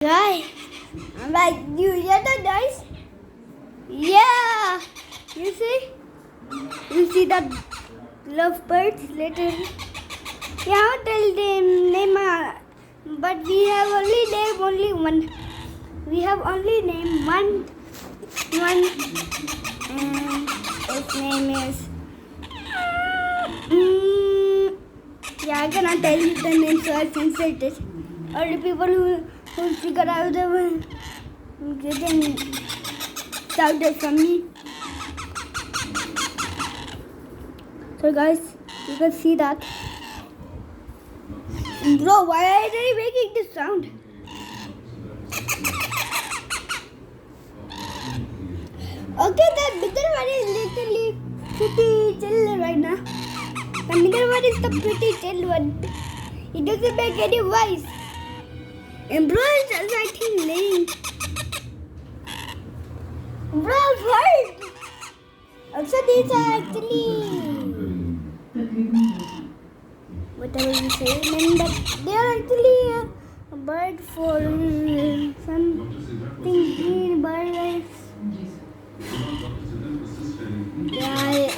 Guys, I'm like, you hear that, guys? Yeah! You see? You see that lovebirds later? Yeah, I'll tell them name, but we have only named only one. We have only named one, and its name is. Yeah, I cannot tell you the name, so I censored it. All the people who figure out the one getting shouted from me. So guys, you can see that. Bro, why are they making this sound? Okay, the middle one is literally pretty chill right now. The middle one is the pretty chill one. It doesn't make any voice. And bro is just, I think, laying. Bro, right? Also, these are actually whatever you say, but they are actually a bird for something green bird. Yeah,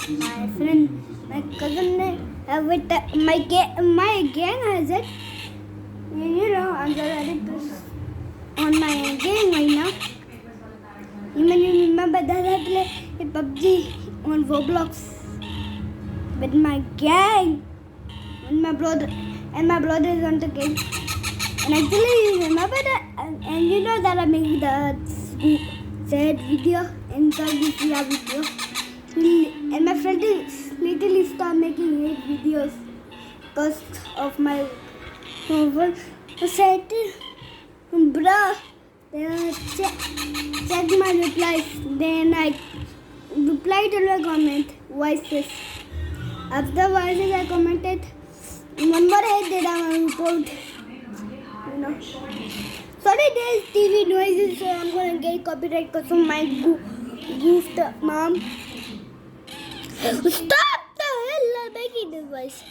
my friend, my cousin, my gang has it. You know, I'm just on my game right now. You remember that I play PUBG on Roblox with my gang and my brother is on the game. And actually, you remember that? And you know that I made the sad video and Salvia video. And my friend is literally start making hate videos because of my said, bruh, then check my replies. Then I replied to the comment, voices. After voices, I commented, one more hate that I report. You know. Sorry, there's TV noises, so I'm gonna get copyright because of my goofed mom. Stop the hell! I'm making this voice.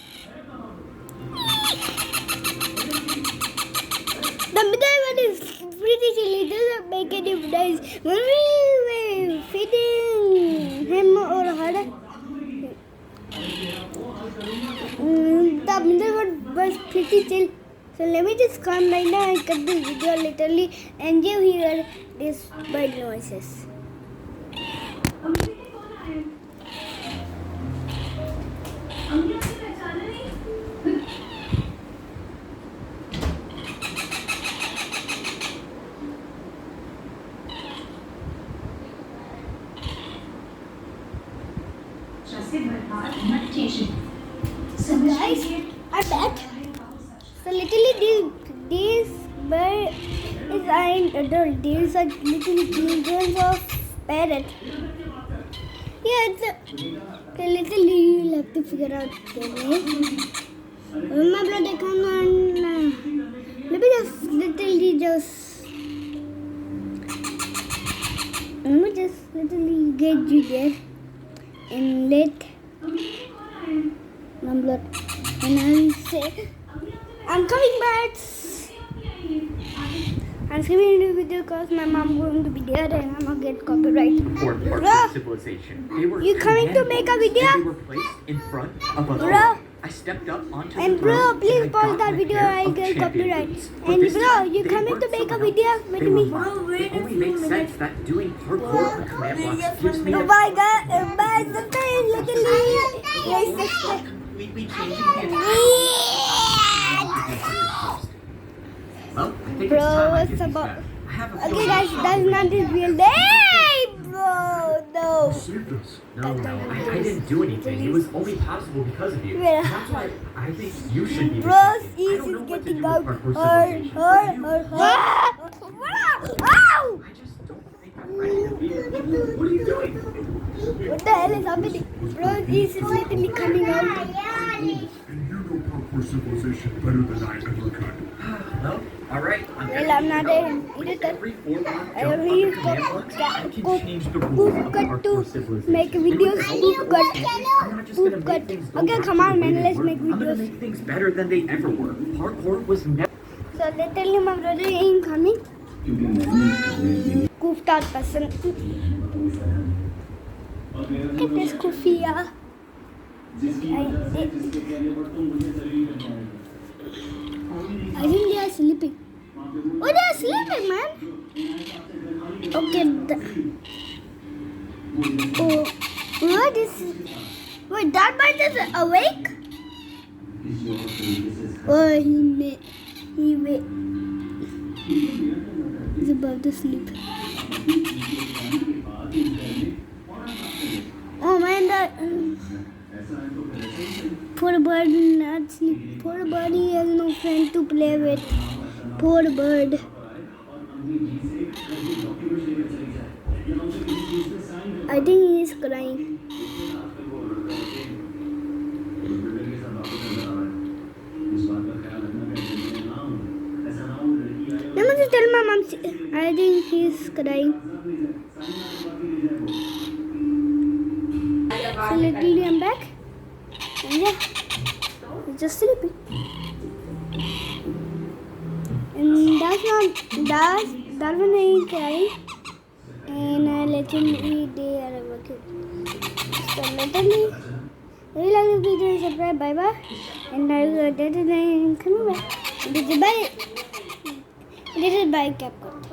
The middle one is pretty silly, doesn't make any noise. When we were feeding him or her, the middle one was pretty chill. So let me just come right now and cut this video literally and you hear these bird noises. So guys, I bet. So literally these bird is an adult. These are literally children of parrot. Yeah, okay, literally you'll have to figure out the name. My brother, come on. Let me just literally get you there and let my blood. And I'll say, I'm coming back. I'm filming the video because my mom going to be there and I'm gonna get copyright. Bro, civilization. They were you coming to make a video? They were placed in front of a Bro. I stepped up onto And the bro, throne please and I pause got that my video. pair I'll of get champion copyright. boots. But And this bro, time, you they coming weren't to make a someone video else. with They me? were mine. It only makes sense that doing parkour on command blocks gives me Oh my god, my sister is literally my sister. completely changing the Well, I think Bro, it's time I what's get these about? back. I have a Okay feeling guys, it's that's not his real name, bro. No. No, I didn't do anything. It was only possible because of you. Yeah. That's why I think you should be. Bro, the he's champion. I don't know what to getting do out. with parkour civilization, but you- Ow! I just don't think I'm ready to be here. What are you doing? What the hell is happening? Bro, this is literally coming out. And you know parkour civilization better than I ever could. Well, all right. Well, I'm not a With every four-block I jump on only the command blocks, I can change the rules of cut to parkour civilization. make videos. I'm not just gonna make things go Okay, back come to on, the way man. they Let's were. make I'm gonna videos. make things better than they ever were. Parkour was never. So literally my brother ain't coming. Goofed out person. Look at this Koofia. I think they are sleeping. Oh, they are sleeping, man. Okay. Oh, what is? Wait, that man is awake? Oh, he's about to sleep. Oh man, that poor bird not sleep. Poor bird, he has no friend to play with. Poor bird. I think he is crying. Let me just tell my mom. I think he's crying. So literally I'm back. And yeah, he's just sleeping. And that one ain't crying. And I let him eat the working. So literally, if you like this video, subscribe, bye bye. And I will come back. This is by CapCut.